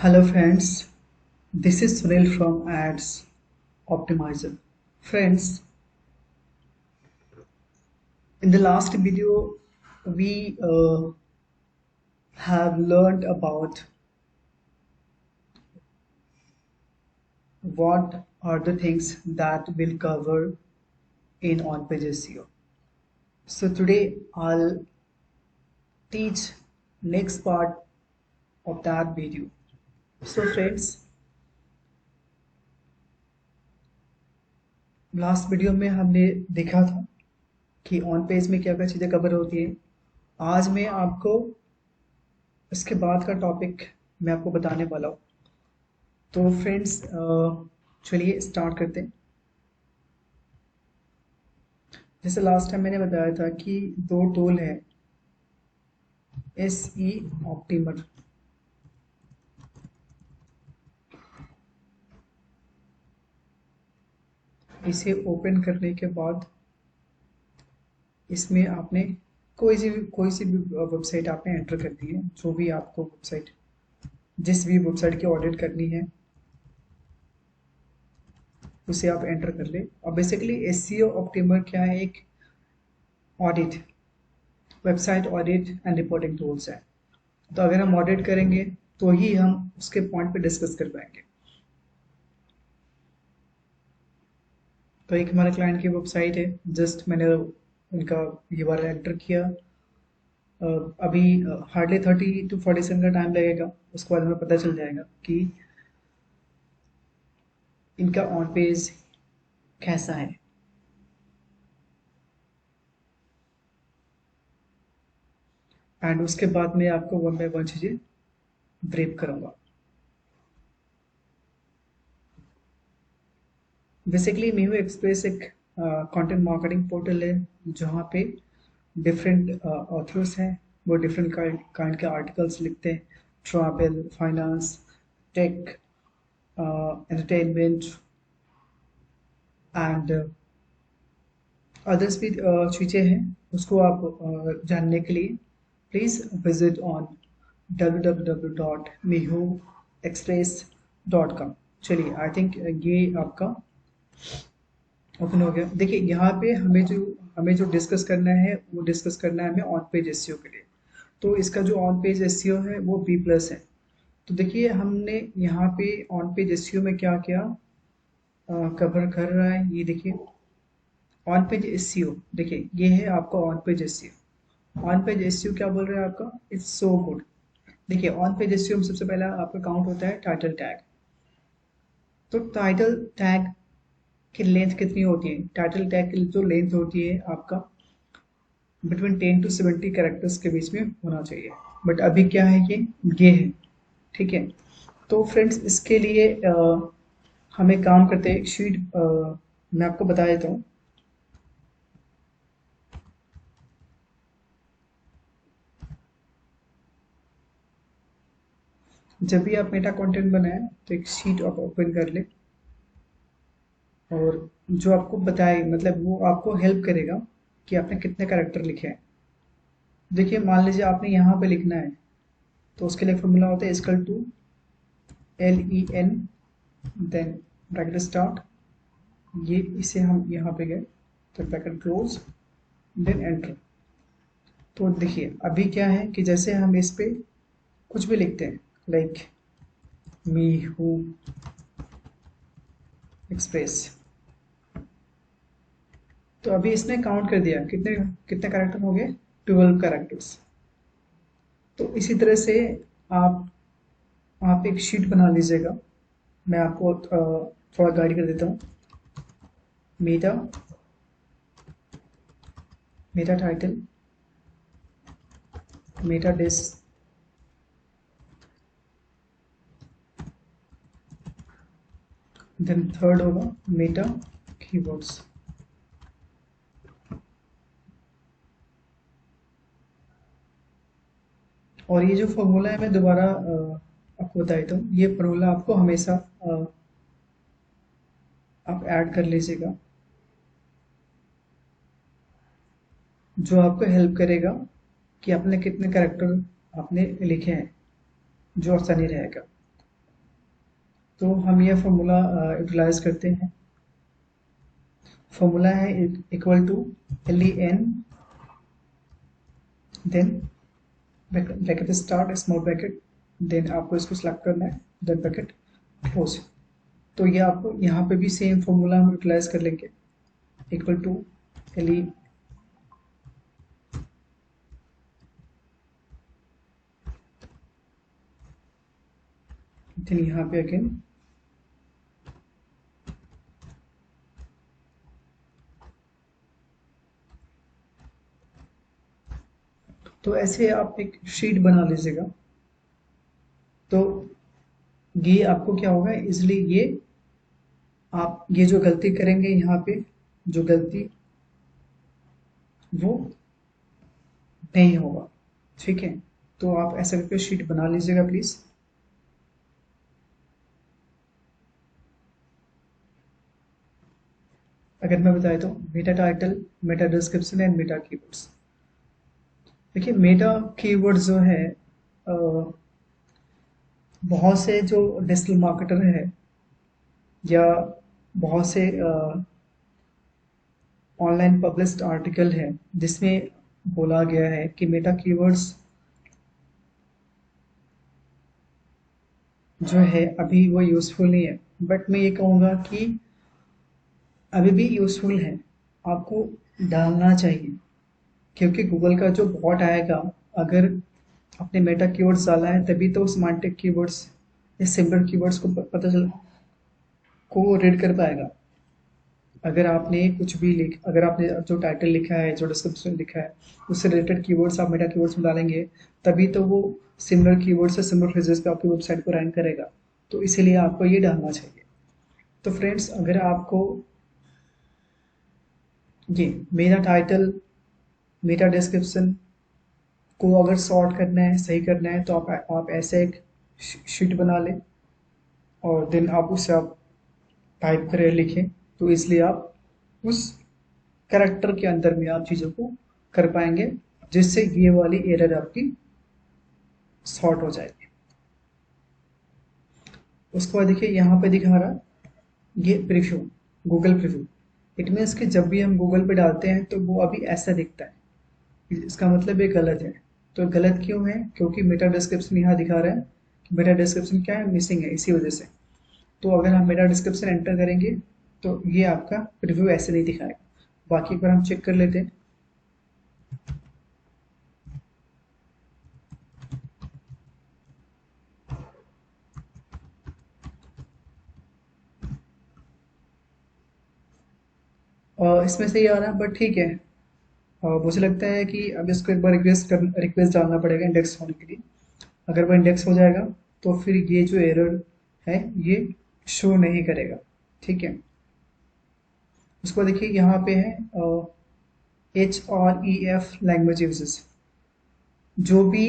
Hello friends, this is Sunil from Ads Optimizer. Friends, in the last video, we have learned about what are the things that will cover in on-page SEO. So today I'll teach next part of that video. So friends, last video में हमने देखा था कि on page में क्या क्या चीज़ें cover होती हैं। आज मैं आपको इसके बाद का टॉपिक मैं आपको बताने वाला हूँ। तो फ्रेंड्स चलिए स्टार्ट करते हैं। जैसे लास्ट टाइम मैंने बताया था कि दो टूल है, SE ऑप्टिमर, इसे ओपन करने के बाद इसमें आपने कोई सी भी वेबसाइट आपने एंटर करनी है, जो भी आपको वेबसाइट, जिस भी वेबसाइट की ऑडिट करनी है उसे आप एंटर कर ले। और बेसिकली SEO ऑप्टिमर क्या है, एक audit, website audit and reporting tools है। तो अगर हम ऑडिट करेंगे तो ही हम उसके पॉइंट पे डिस्कस कर पाएंगे। तो एक हमारे क्लाइंट की वेबसाइट है, जस्ट मैंने उनका URL एंटर किया। अभी हार्डली 30 to 40 सेकंड का टाइम लगेगा, उसके बाद हमें पता चल जाएगा कि इनका ऑन पेज कैसा है। एंड उसके बाद मैं आपको वन बाय वन चीज़ें ब्रीफ करूँगा। बेसिकली मीहू एक्सप्रेस एक कंटेंट मार्केटिंग पोर्टल है, जहाँ पे डिफरेंट ऑथर्स हैं, वो डिफरेंट काइंड के आर्टिकल्स लिखते हैं। Travel, finance, tech, entertainment and others भी चीज़ें हैं। उसको आप जानने के लिए प्लीज़ विजिट ऑन www.mihuexpress.com। चलिए, आई थिंक ये आपका ओपन हो गया। देखिए यहाँ पे हमें जो डिस्कस करना है वो डिस्कस करना है हमें ऑन पेज एसईओ के लिए। तो इसका जो ऑन पेज एसईओ है वो B+ है। तो देखिए हमने यहाँ पे ऑन पेज एसईओ में क्या क्या कवर कर रहा है, ये देखिए ऑन पेज एसईओ। देखिए ये है आपका on page SEO. On page SEO क्या बोल रहा है आपका, इट्स सो गुड। देखिए ऑन पेज एसईओ में सबसे पहला आपका काउंट होता है टाइटल टैग। तो टाइटल टैग की लेंथ कितनी होती है, टाइटल टैग की जो लेंथ होती है आपका बिटवीन 10 to 70 कैरेक्टर्स के बीच में होना चाहिए। बट अभी क्या है, ये है, ठीक है। तो फ्रेंड्स इसके लिए हमें काम करते हैं, एक शीट मैं आपको बता देता हूँ। जब भी आप मेटा कंटेंट बनाए तो एक शीट आप ओपन कर ले, और जो आपको बताए, मतलब वो आपको हेल्प करेगा कि आपने कितने कैरेक्टर लिखे हैं। देखिए मान लीजिए आपने यहाँ पे लिखना है, तो उसके लिए फॉर्मूला होता है equal to LEN then bracket start, ये इसे हम यहाँ पे गए तो ब्रैकेट क्लोज देन एंटर। तो देखिए अभी क्या है कि जैसे हम इस पे कुछ भी लिखते हैं, लाइक मी हु एक्सप्रेस, तो अभी इसने काउंट कर दिया कितने कितने कैरेक्टर हो गए, 12 कैरेक्टर्स। तो इसी तरह से आप एक शीट बना लीजिएगा। मैं आपको थोड़ा गाइड कर देता हूँ। Meta meta title, meta desc, then third होगा मेटा कीवर्ड्स। और ये जो फॉर्मूला है मैं दोबारा आपको बता देता हूँ। ये फॉर्मूला आपको हमेशा आप ऐड कर लीजिएगा, जो आपको हेल्प करेगा कि आपने कितने कैरेक्टर आपने लिखे हैं, जो आसानी रहेगा। तो हम ये फॉर्मूला यूटिलाइज करते हैं। फॉर्मूला है equal to LEN, then bracket start small bracket, then आपको इसको सिलेक्ट करना है, देन ब्रैकेट क्लोज। तो ये आपको यहाँ पे भी सेम फॉर्मूला हम यूटिलाइज कर लेंगे, इक्वल टू LE देन यहाँ पे अगेन तो ऐसे आप एक शीट बना लीजिएगा। तो ये आपको क्या होगा, इसलिए ये आप ये जो गलती करेंगे यहाँ पे, जो गलती वो नहीं होगा, ठीक है। तो आप ऐसा करके शीट बना लीजिएगा प्लीज। अगर मैं बताया तो Meta title, Meta description and Meta keywords. देखिए मेटा कीवर्ड्स जो है बहुत से जो डिजिटल मार्केटर है या बहुत से ऑनलाइन पब्लिश्ड आर्टिकल है जिसमें बोला गया है कि मेटा कीवर्ड्स जो है अभी वो यूज़फुल नहीं है, बट मैं ये कहूँगा कि अभी भी यूज़फुल है, आपको डालना चाहिए। क्योंकि गूगल का जो बॉट आएगा, अगर आपने मेटा कीवर्ड्स डाला है तभी तो सिमेंटिक कीवर्ड्स या सिमिलर कीवर्ड्स को पता चल को रीड कर पाएगा। अगर आपने कुछ भी अगर आपने जो टाइटल लिखा है, जो डिस्क्रिप्शन लिखा है, उससे रिलेटेड कीवर्ड्स आप मेटा कीवर्ड्स में डालेंगे, तभी तो वो सिमिलर कीवर्ड्स से सिमिलर फ्रेजेस पे आपकी वेबसाइट को रैंक करेगा। तो इसीलिए आपको ये डालना चाहिए। तो फ्रेंड्स, अगर आपको ये मेरा टाइटल, मेटा डिस्क्रिप्शन को अगर सॉर्ट करना है, सही करना है, तो आप ऐसे एक शीट बना लें और देन आप उसे आप टाइप करें, लिखें, तो इसलिए आप उस कैरेक्टर के अंदर में आप चीज़ों को कर पाएंगे, जिससे ये वाली एरर आपकी सॉर्ट हो जाएगी। उसके बाद देखिए यहाँ पे दिखा रहा ये preview, Google preview. It means कि जब भी हम गूगल पे डालते हैं तो वो अभी ऐसा दिखता है, इसका मतलब ये गलत है। तो गलत क्यों है? क्योंकि मेटा डिस्क्रिप्शन यहाँ दिखा रहा है कि मेटा डिस्क्रिप्शन क्या है, मिसिंग है, इसी वजह से। तो अगर हम मेटा डिस्क्रिप्शन एंटर करेंगे तो ये आपका प्रीव्यू ऐसे नहीं दिखाएगा। बाकी पर हम चेक कर लेते हैं। इसमें सही आ रहा है, बट ठीक है। मुझे लगता है कि अब इसको एक बार रिक्वेस्ट डालना पड़ेगा इंडेक्स होने के लिए। अगर वो इंडेक्स हो जाएगा तो फिर ये जो एरर है ये शो नहीं करेगा, ठीक है। उसको देखिए यहाँ पे है HREF लैंग्वेज यूजेस। जो भी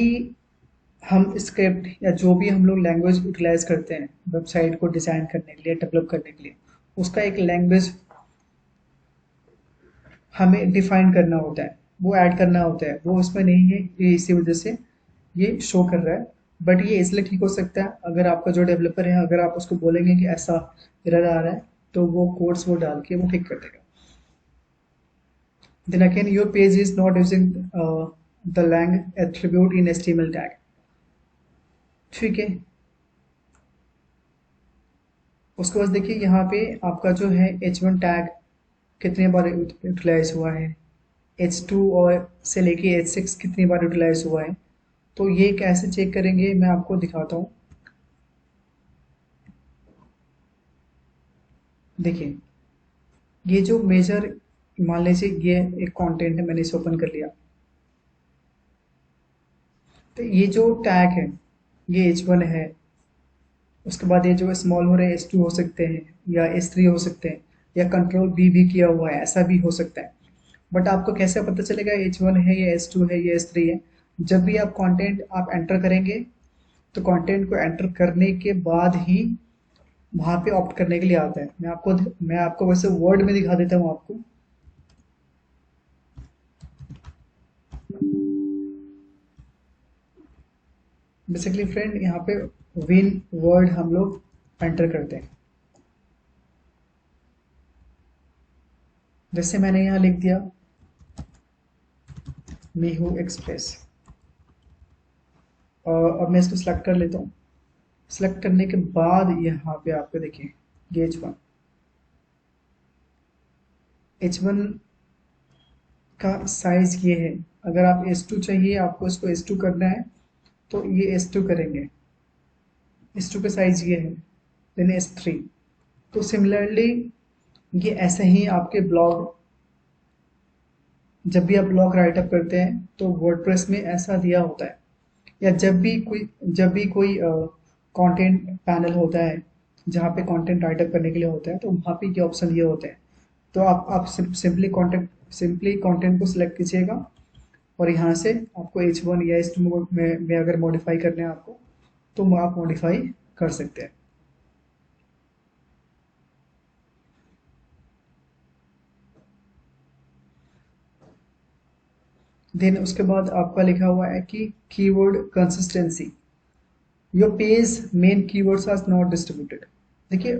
हम स्क्रिप्ट या जो भी हम लोग लैंग्वेज यूटिलाइज करते हैं वेबसाइट को डिज़ाइन करने के लिए, डेवलप करने के लिए, उसका एक लैंग्वेज हमें डिफाइन करना होता है, वो ऐड करना होता है। वो उसमें नहीं है, ये इसी वजह से ये शो कर रहा है। बट ये इसलिए ठीक हो सकता है, अगर आपका जो डेवलपर है, अगर आप उसको बोलेंगे कि ऐसा एरर आ रहा है, तो वो कोड्स वो डाल के वो ठीक कर देगा। Then again, your page is not using the lang attribute in HTML tag, ठीक है। उसके बाद देखिए यहाँ पे आपका जो है H1 टैग कितने बार यूटिलाइज हुआ है, H2 और से लेके H6 कितनी बार यूटिलाइज हुआ है। तो ये कैसे चेक करेंगे, मैं आपको दिखाता हूँ। देखिए ये जो मेजर, मान लीजिए ये एक कंटेंट है, मैंने इसे ओपन कर लिया। तो ये जो टैग है ये H1 है। उसके बाद ये जो स्मॉल हो रहे हैं H2 हो सकते हैं या H3 हो सकते हैं, या कंट्रोल बी भी किया हुआ है, ऐसा भी हो सकता है। बट आपको कैसे पता चलेगा H1 है या H2 है या H3 है? जब भी आप कंटेंट आप एंटर करेंगे, तो कंटेंट को एंटर करने के बाद ही वहां पे ऑप्ट करने के लिए आता है। मैं आपको वैसे वर्ड में दिखा देता हूँ आपको। बेसिकली फ्रेंड, यहाँ पे विन वर्ड हम लोग एंटर करते हैं। जैसे मैंने यहाँ लिख दिया मीहू एक्सप्रेस, और अब मैं इसको सिलेक्ट कर लेता हूँ। सिलेक्ट करने के बाद यहाँ पे आपको देखिए ये H1 का साइज ये है। अगर आप S2 चाहिए, आपको इसको S2 करना है तो ये S2 करेंगे। S2 का साइज ये है, देन S3। तो सिमिलरली ये ऐसे ही आपके ब्लॉग, जब भी आप ब्लॉग राइटअप करते हैं तो वर्डप्रेस में ऐसा दिया होता है, या जब भी कोई कंटेंट पैनल होता है जहाँ पे कंटेंट राइटअप करने के लिए होता है, तो वहाँ पे ये ऑप्शन ये होते हैं। तो आप सिंपली कंटेंट को सिलेक्ट कीजिएगा, और यहाँ से आपको H1 या H2 में अगर मॉडिफाई करने हैं आपको, तो आप मॉडिफाई कर सकते हैं। देन उसके बाद आपका लिखा हुआ है कि keyword consistency, your page main keywords are not distributed. देखिए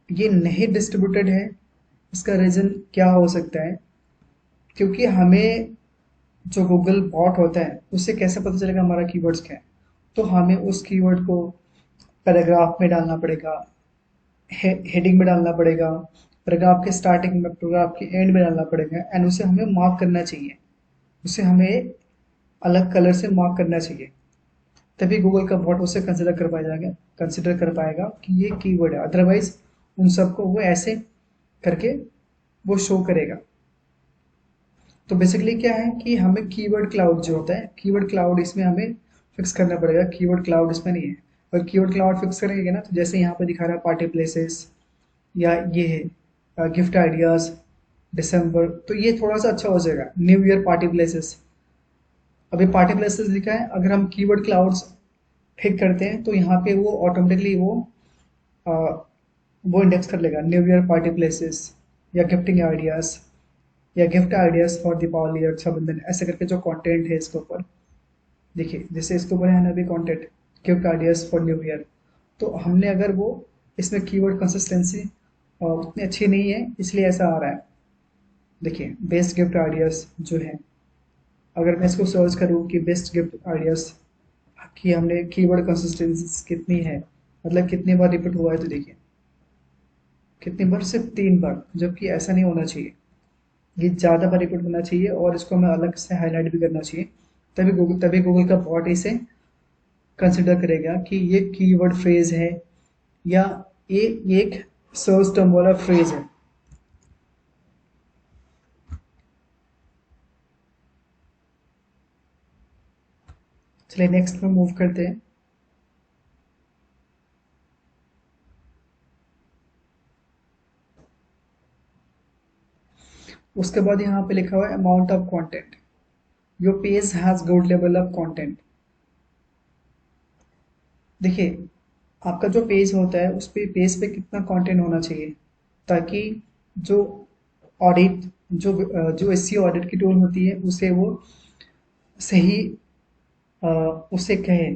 ये नहीं डिस्ट्रीब्यूटेड है, इसका रीज़न क्या हो सकता है? क्योंकि हमें जो गूगल बॉट होता है उससे कैसे पता चलेगा हमारा कीवर्ड्स क्या है? तो हमें उस कीवर्ड को पैराग्राफ में डालना पड़ेगा, हेडिंग में डालना पड़ेगा, पैराग्राफ के स्टार्टिंग में, पैराग्राफ के एंड में डालना पड़ेगा, एंड उसे हमें मार्क करना चाहिए। उसे हमें अलग कलर से मार्क करना चाहिए, तभी गूगल का बॉट उसे कंसिडर कर पाएगा कि ये कीवर्ड है। अदरवाइज उन सबको वो ऐसे करके वो शो करेगा। तो बेसिकली क्या है कि हमें कीवर्ड क्लाउड जो होता है, कीवर्ड क्लाउड इसमें हमें फिक्स करना पड़ेगा। कीवर्ड क्लाउड इसमें नहीं है। और कीवर्ड क्लाउड फिक्स करेंगे ना, तो जैसे यहाँ पे दिखा रहा है पार्टी प्लेसेस, या ये है गिफ्ट आइडियाज दिसंबर, तो ये थोड़ा सा अच्छा हो जाएगा। न्यू ईयर पार्टी प्लेसेस, अभी पार्टी प्लेसेस लिखा है, अगर हम कीवर्ड क्लाउड्स ठीक करते हैं तो यहाँ पे वो ऑटोमेटिकली आ, वो इंडेक्स कर लेगा न्यू ईयर पार्टी प्लेसेस, या गिफ्टिंग आइडियाज, या गिफ्ट आइडियाज फॉर दीपावली और रक्षाबंधन, ऐसे करके जो कंटेंट है इसके ऊपर। देखिए जैसे इसके ऊपर है ना अभी content gift ideas for new year, तो हमने अगर वो इसमें कीवर्ड कंसिस्टेंसी उतनी अच्छी नहीं है, इसलिए ऐसा आ रहा है। देखिए बेस्ट गिफ्ट आइडियाज जो है, अगर मैं इसको सर्च करूँ कि बेस्ट गिफ्ट आइडियाज की हमने कीवर्ड कंसिस्टेंसी कितनी है, मतलब कितनी बार रिपीट हुआ है, तो देखिए कितनी बार, सिर्फ 3 बार, जबकि ऐसा नहीं होना चाहिए। ये ज़्यादा बार रिपीट होना चाहिए, और इसको हमें अलग से हाईलाइट भी करना चाहिए, तभी गूगल का बॉट इसे कंसिडर करेगा कि ये कीवर्ड फ्रेज है, या ये एक सर्च टर्म वाला फ्रेज है। चलिए नेक्स्ट में मूव करते हैं। उसके बाद यहाँ पे लिखा हुआ है amount of content, your page has good level of content. देखिए आपका जो पेज होता है उस पे पेज पे कितना कंटेंट होना चाहिए, ताकि जो ऑडिट जो एसईओ ऑडिट की टूल होती है उसे वो सही अ, उसे कहे,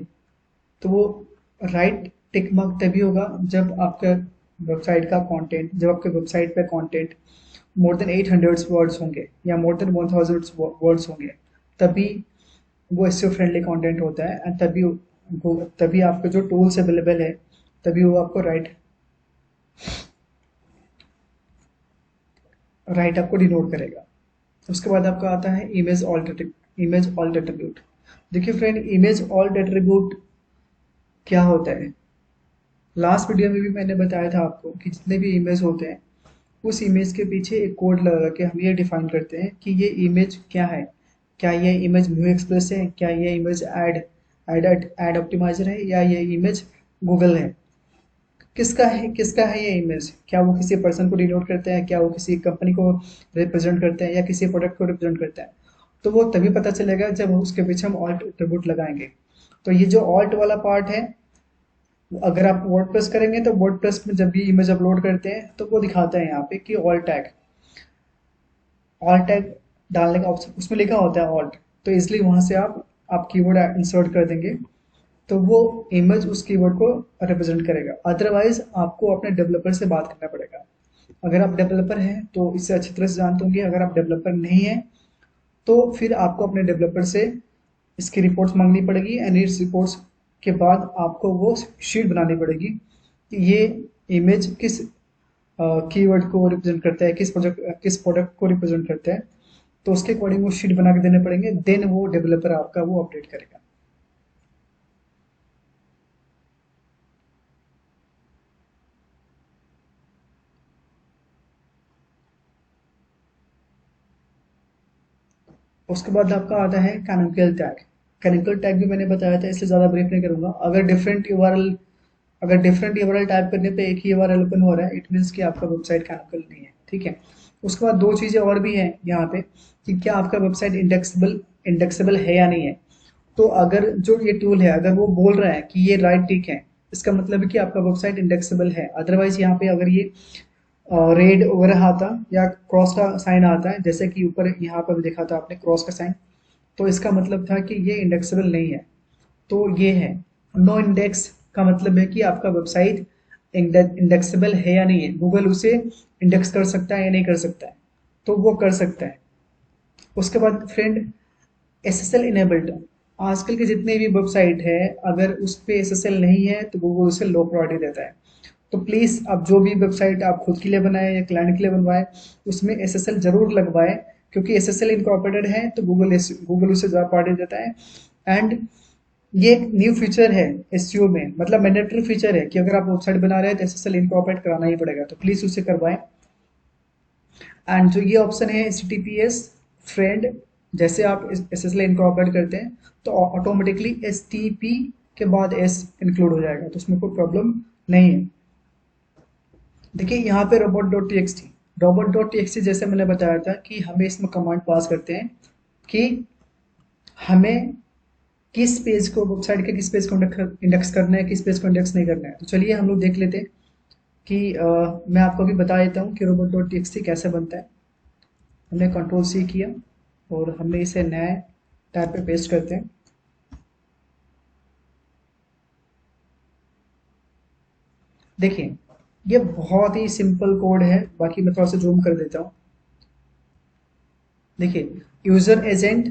तो वो राइट टिक मार्क तभी होगा जब आपके वेबसाइट पे कंटेंट मोर देन 800 वर्ड्स होंगे, या मोर देन 1000 वर्ड्स होंगे, तभी वो एसईओ फ्रेंडली कंटेंट होता है। एंड तभी आपके जो टूल्स अवेलेबल है, तभी वो आपको राइट आपको डिनोट करेगा। उसके बाद आपका आता है इमेज ऑल्ट एट्रीब्यूट। देखिए फ्रेंड, इमेज ऑल्ट एट्रीब्यूट क्या होता है? लास्ट वीडियो में भी मैंने बताया था आपको कि जितने भी इमेज होते हैं, उस इमेज के पीछे एक कोड लगा के हम ये डिफाइन करते हैं कि ये इमेज क्या है। क्या ये इमेज न्यू एक्सप्रेस है, क्या ये इमेज एड ऑप्टिमाइजर है, या ये इमेज गूगल है? किसका है ये इमेज? क्या वो किसी पर्सन को डिनोट करता है, क्या वो किसी कंपनी को रिप्रेजेंट करता है, या किसी प्रोडक्ट को रिप्रेजेंट करता है? तो वो तभी पता चलेगा जब उसके पीछे हम ऑल्ट एट्रीब्यूट लगाएंगे। तो ये जो ऑल्ट वाला पार्ट है, अगर आप वर्डप्रेस करेंगे तो वर्डप्रेस में जब भी इमेज अपलोड करते हैं तो वो दिखाता है यहाँ पे कि ऑल टैग डालने का ऑप्शन उसमें लिखा होता है ऑल्ट। तो इसलिए वहां से आप कीवर्ड इंसर्ट कर देंगे, तो वो इमेज उस कीवर्ड को रिप्रेजेंट करेगा। अदरवाइज आपको अपने डेवलपर से बात करना पड़ेगा। अगर आप डेवलपर हैं तो इससे अच्छी तरह से जानते होंगे। अगर आप डेवलपर नहीं हैं तो फिर आपको अपने डेवलपर से इसकी रिपोर्ट्स मांगनी पड़ेगी एंड इस रिपोर्ट्स के बाद आपको वो शीट बनानी पड़ेगी कि ये इमेज किस कीवर्ड को रिप्रेजेंट करता है, किस प्रोडक्ट को रिप्रेजेंट करता है। तो उसके अकॉर्डिंग वो शीट बना के देने पड़ेंगे, देन वो डेवलपर आपका वो अपडेट करेगा। उसके बाद आपका आता है कैनोनिकल टैग। कैनोनिकल टैग भी मैंने बताया था, इसलिए ज़्यादा ब्रीफ नहीं करूंगा। अगर डिफरेंट यूआरएल टाइप करने पे एक ही यूआरएल ओपन हो रहा है, इट मीन्स कि आपका वेबसाइट कैनोनिकल नहीं है। ठीक है। उसके बाद दो चीज़ें और भी हैं यहाँ पे कि क्या आपका वेबसाइट इंडेक्सेबल है या नहीं है। तो अगर जो ये टूल है अगर वो बोल रहा है कि ये राइट टिक है, इसका मतलब है कि आपका वेबसाइट इंडेक्सेबल है। अदरवाइज यहाँ पे अगर ये रेड वगैरह आता या क्रॉस का साइन आता है, जैसे कि ऊपर यहाँ पर भी देखा था आपने क्रॉस का साइन, तो इसका मतलब था कि ये इंडेक्सेबल नहीं है। तो ये है नो इंडेक्स का मतलब है कि आपका वेबसाइट इंडेक्सेबल है या नहीं है। गूगल उसे इंडेक्स कर सकता है या नहीं कर सकता है, तो वो कर सकता है। उसके बाद फ्रेंड एसएसएल इनेबल्ड। आजकल के जितने भी वेबसाइट है अगर उस पे एसएसएल नहीं है तो गूगल उसे लो प्रायोरिटी देता है। तो प्लीज़ आप जो भी वेबसाइट आप खुद के लिए बनाए या क्लाइंट के लिए बनवाए उसमें एसएसएल जरूर लगवाए, क्योंकि एसएसएल इनकॉर्पोरेटेड है तो गूगल उसे ज़्यादा प्रायोरिटी देता है। एंड ये एक न्यू फीचर है एसईओ में, मतलब मैंडेटरी फीचर है कि अगर आप वेबसाइट बना रहे हैं तो एसएसएल इनकॉर्पोरेट कराना ही पड़ेगा, तो प्लीज़ उसे करवाएं। एंड जो ये ऑप्शन है HTTPS फ्रेंड, जैसे आप SSL इनकॉर्पोरेट करते हैं तो ऑटोमेटिकली STP के बाद S इंक्लूड हो जाएगा, तो उसमें कोई प्रॉब्लम नहीं है। देखिए यहाँ पे robot.txt जैसे मैंने बताया था कि हमें इसमें कमांड पास करते हैं कि हमें किस पेज को वेबसाइट के किस पेज को इंडेक्स करना है, किस पेज को इंडेक्स नहीं करना है। तो चलिए हम लोग देख लेते हैं कि मैं आपको भी बता देता हूँ कि robot.txt कैसे बनता है। हमने Ctrl+C किया और हमने इसे नए टैब पे पेस्ट करते हैं। देखिए ये बहुत ही सिंपल कोड है, बाकी मैं थोड़ा सा जूम कर देता हूँ। देखिए user agent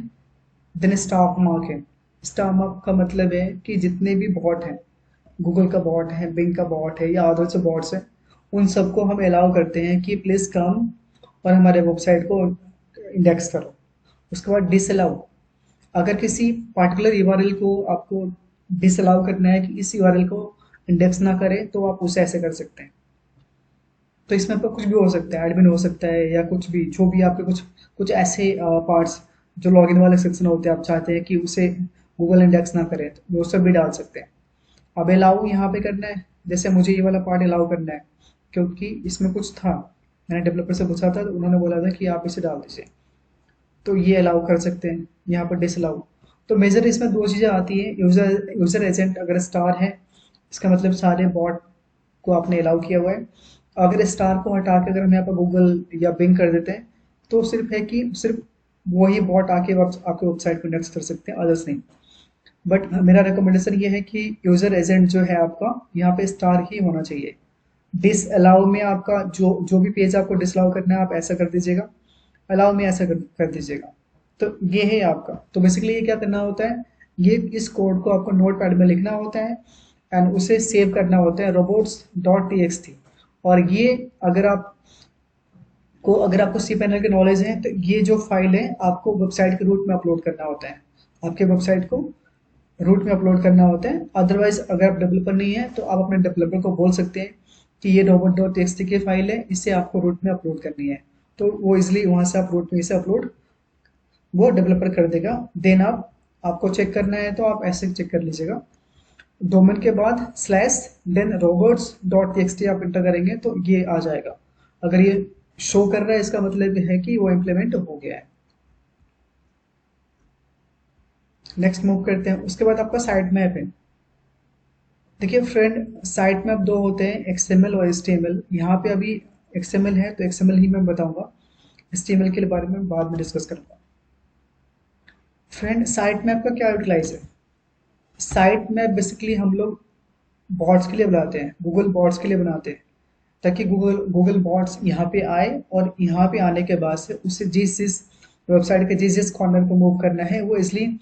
then staff mark है। स्टाफ मार्क का मतलब है कि जितने भी बॉट हैं, गूगल का बॉट है, बिंग का बॉट है या अदर से बॉट्स हैं, उन सबको हम अलाउ करते हैं कि प्लीज़ कम और हमारे वेबसाइट को इंडेक्स करो। उसके बाद डिसअलाउ, अगर किसी पार्टिकुलर यूआरएल को आपको डिसअलाउ करना है कि इस यूआरएल को इंडेक्स ना करे तो आप उसे ऐसे कर सकते हैं। तो इसमें आपका कुछ भी हो सकता है, एडमिन हो सकता है या कुछ भी, जो भी आपके कुछ कुछ ऐसे पार्ट्स जो लॉगिन वाले सेक्शन होते हैं आप चाहते हैं कि उसे गूगल इंडेक्स ना करे तो वो सब भी डाल सकते हैं। अब अलाउ यहाँ पे करना है, जैसे मुझे ये वाला पार्ट अलाउ करना है क्योंकि इसमें कुछ था, मैंने डेवलपर से पूछा था तो उन्होंने बोला था कि आप इसे डाल दीजिए, तो ये अलाउ कर सकते हैं। यहाँ पर डिसअलाउ, तो मेजर इसमें दो चीज़ें आती हैं। यूजर एजेंट अगर स्टार है इसका मतलब सारे बॉट को आपने अलाउ किया हुआ है। अगर स्टार को हटा के अगर हम यहाँ पर गूगल या बिंग कर देते हैं तो सिर्फ है कि सिर्फ वही बॉट आके आपके वेबसाइट को इंडेक्स कर सकते हैं, अदर्स नहीं। बट मेरा रिकमेंडेशन ये है कि यूजर एजेंट जो है आपका यहाँ पे स्टार ही होना चाहिए। डिस अलाउ में आपका जो जो भी पेज आपको डिसअलाउ करना है आप ऐसा कर दीजिएगा, अलाउ में ऐसा कर दीजिएगा। तो ये है आपका। तो बेसिकली ये क्या करना होता है, ये इस कोड को आपको नोट पैड में लिखना होता है एंड उसे सेव करना होता है robots.txt। और ये अगर आपको सी पैनल की नॉलेज है तो ये जो फाइल है आपको वेबसाइट के रूट में अपलोड करना होता है, आपके वेबसाइट को रूट में अपलोड करना होता है। अदरवाइज अगर आप डेवलपर नहीं है तो आप अपने डेवलपर को बोल सकते हैं कि ये robot.txt की फाइल है, इसे आपको रूट में अपलोड करनी है, तो वो इजिली वहां से आप रूट में इसे अपलोड वो डेवलपर कर देगा। देन आपको चेक करना है तो आप ऐसे चेक कर लीजिएगा। डोमेन के बाद स्लैश देन robots.txt आप इंटर करेंगे तो ये आ जाएगा। अगर ये शो कर रहा है इसका मतलब है कि वो इम्प्लीमेंट हो गया है। नेक्स्ट मूव करते हैं। उसके बाद आपका साइट मैप है। देखिए फ्रेंड साइट मैप दो होते हैं, XML और HTML। यहाँ पे अभी XML है तो XML ही मैं बताऊंगा, HTML के बारे में बाद में डिस्कस करूंगा। फ्रेंड साइट मैप का क्या यूटिलाइज है, साइट में बेसिकली हम लोग बॉट्स के लिए बनाते हैं, गूगल बॉट्स के लिए बनाते हैं, ताकि गूगल गूगल बॉट्स यहाँ पे आए और यहाँ पे आने के बाद से उसे जिस जिस वेबसाइट के जिस जिस कॉर्नर को मूव करना है वो इसलिए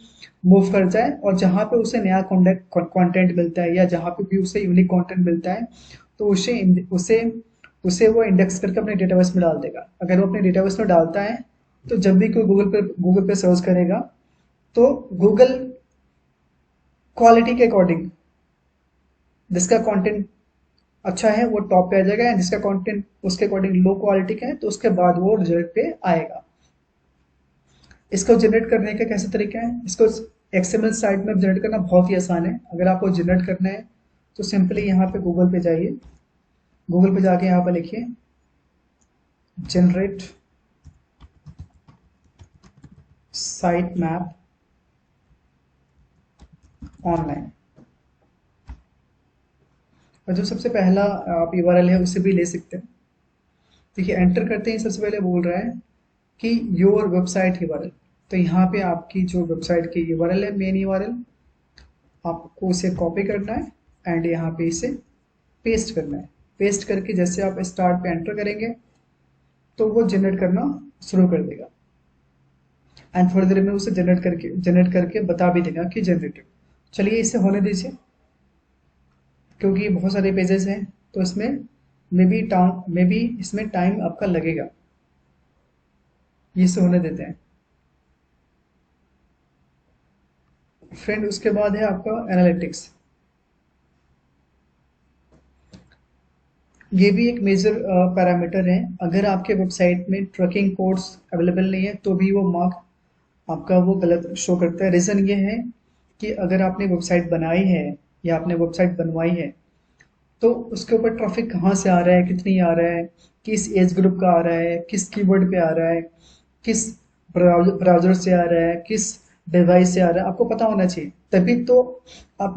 मूव कर जाए, और जहाँ पे उसे नया कंटेंट मिलता है या जहाँ पे भी उसे यूनिक कंटेंट मिलता है तो उसे उसे वो इंडेक्स करके अपने डेटाबेस में डाल देगा। अगर वो अपने डेटाबेस में डालता है तो जब भी कोई गूगल पे सर्च करेगा तो गूगल क्वालिटी के अकॉर्डिंग जिसका कंटेंट अच्छा है वो टॉप पे आ जाएगा, जिसका कंटेंट उसके अकॉर्डिंग लो क्वालिटी का है तो उसके बाद वो रिजल्ट पे आएगा। इसको जनरेट करने का कैसे तरीका है, इसको एक्सएमएल साइट में जनरेट करना बहुत ही आसान है। अगर आपको जनरेट करना है तो सिंपली यहाँ पे गूगल पे जाइए, गूगल पे जाके यहाँ पे लिखिए जनरेट साइट मैप ऑनलाइन, और जो सबसे पहला आप यूआरएल है उसे भी ले सकते हैं। देखिए एंटर करते ही सबसे पहले बोल रहा है कि योर वेबसाइट यूआरएल, तो यहाँ पे आपकी जो वेबसाइट की यूआरएल है, मेन यूआरएल, आपको उसे कॉपी करना है एंड यहाँ पे इसे पेस्ट करना है। पेस्ट करके जैसे आप स्टार्ट पे एंटर करेंगे तो वो जनरेट करना शुरू कर देगा एंड थोड़ी देर में उसे जनरेट करके बता भी देगा कि जनरेटेड। चलिए इसे होने दीजिए, क्योंकि बहुत सारे पेजेस हैं तो इसमें मे बी इसमें टाइम आपका लगेगा, ये इसे होने देते हैं। फ्रेंड उसके बाद है आपका एनालिटिक्स, ये भी एक मेजर पैरामीटर है। अगर आपके वेबसाइट में ट्रैकिंग कोड्स अवेलेबल नहीं है तो भी वो मार्क आपका वो गलत शो करता है। रीज़न ये है कि अगर आपने वेबसाइट बनाई है या आपने वेबसाइट बनवाई है तो उसके ऊपर ट्रैफिक कहाँ से आ रहा है, कितनी आ रहा है, किस एज ग्रुप का आ रहा है, किस कीवर्ड पे आ रहा है, किस ब्राउज़र से आ रहा है, किस डिवाइस से आ रहा है, आपको पता होना चाहिए। तभी तो आप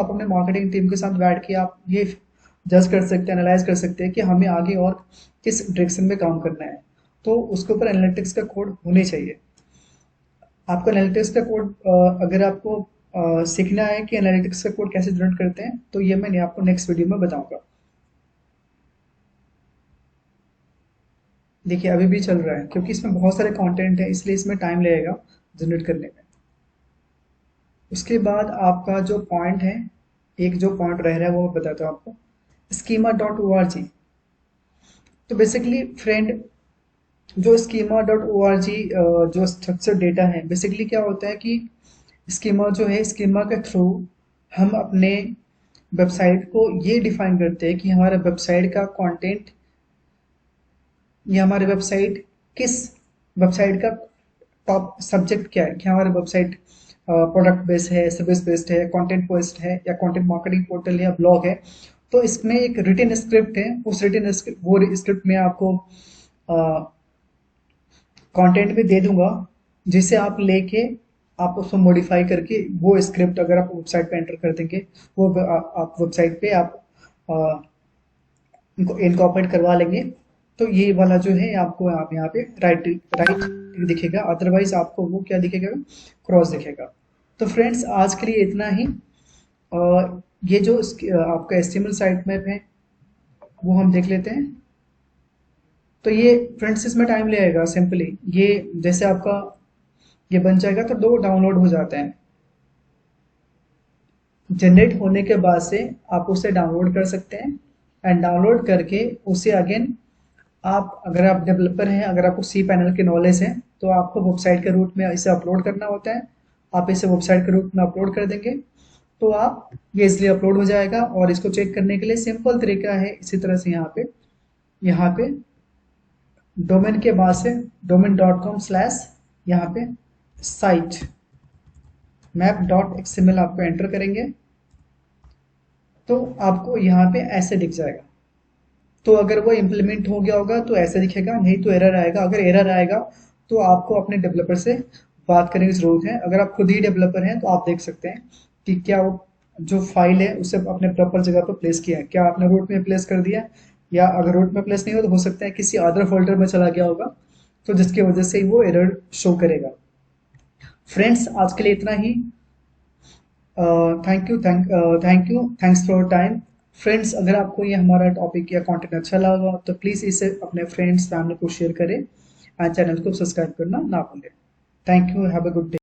अपने मार्केटिंग टीम के साथ बैठ के आप ये जज कर सकते हैं, एनालाइज कर सकते हैं कि हमें आगे और किस डायरेक्शन में काम करना है। तो उसके ऊपर एनालिटिक्स का कोड होने चाहिए। आपको एनालिटिक्स का कोड अगर आपको सीखना है कि एनालिटिक्स का कोड कैसे जनरेट करते हैं तो ये मैं आपको नेक्स्ट वीडियो में बताऊंगा। देखिए अभी भी चल रहा है क्योंकि इसमें बहुत सारे कंटेंट है, इसलिए इसमें टाइम लगेगा जनरेट करने में। उसके बाद आपका जो पॉइंट है, एक जो पॉइंट रह रहा है वो मैं बताता हूँ आपको, schema.org। तो बेसिकली फ्रेंड जो schema.org जो स्ट्रक्चर डेटा है, बेसिकली क्या होता है कि स्कीमा जो है, स्कीमा के थ्रू हम अपने वेबसाइट को ये डिफाइन करते हैं कि हमारे वेबसाइट का कंटेंट या हमारे वेबसाइट का टॉप सब्जेक्ट क्या है, क्या हमारे वेबसाइट प्रोडक्ट बेस्ड है, सर्विस बेस्ड है, कंटेंट बेस्ड है, या कंटेंट मार्केटिंग पोर्टल या ब्लॉग है। तो इसमें एक रिटन स्क्रिप्ट है, उस रिटन स्क्रिप्ट में आपको कंटेंट भी दे दूंगा, जिसे आप लेके आप उसको मॉडिफाई करके वो स्क्रिप्ट अगर आप वेबसाइट पे एंटर कर देंगे, वो आप वेबसाइट पे आप इनको इनकॉर्पोरेट करवा लेंगे तो ये वाला जो है आपको आप यहाँ पे राइट दिखेगा, अदरवाइज आपको वो क्या दिखेगा, क्रॉस दिखेगा। तो फ्रेंड्स आज के लिए इतना ही। और ये जो आपका एचटीएमएल साइट मैप है वो हम देख लेते हैं। तो ये फ्रेंड्स इसमें टाइम लगेगा, सिंपली ये जैसे आपका ये बन जाएगा तो 2 डाउनलोड हो जाते हैं। जनरेट होने के बाद से आप उसे डाउनलोड कर सकते हैं एंड डाउनलोड करके उसे अगेन आप अगर आप डेवलपर हैं, अगर आपको सी पैनल की नॉलेज है तो आपको वेबसाइट के रूट में इसे अपलोड करना होता है। आप इसे वेबसाइट के रूट में अपलोड कर देंगे तो आप ये इसलिए अपलोड हो जाएगा। और इसको चेक करने के लिए सिंपल तरीका है, इसी तरह से यहाँ पे डोमेन के बाद से domain.com/ यहाँ पे साइट map.xml आपको एंटर करेंगे तो आपको यहाँ पे ऐसे दिख जाएगा। तो अगर वो इम्प्लीमेंट हो गया होगा तो ऐसे दिखेगा, नहीं तो एरर आएगा। अगर एरर आएगा तो आपको अपने डेवलपर से बात करने की जरूरत है। अगर आप खुद ही डेवलपर हैं तो आप देख सकते हैं कि क्या वो जो फाइल है उसे अपने प्रॉपर जगह पर प्लेस किया है, क्या आपने रूट में प्लेस कर दिया, या अगर रूट में प्लेस नहीं हो तो हो सकता है किसी अदर फोल्डर में चला गया होगा, तो जिसकी वजह से वो एरर शो करेगा। फ्रेंड्स आज के लिए इतना ही। Thanks for time friends. अगर आपको ये हमारा टॉपिक या कंटेंट अच्छा लगा तो प्लीज़ इसे अपने फ्रेंड्स फैमिली को शेयर करें एंड चैनल को सब्सक्राइब करना ना भूलें। Thank you, have a good day.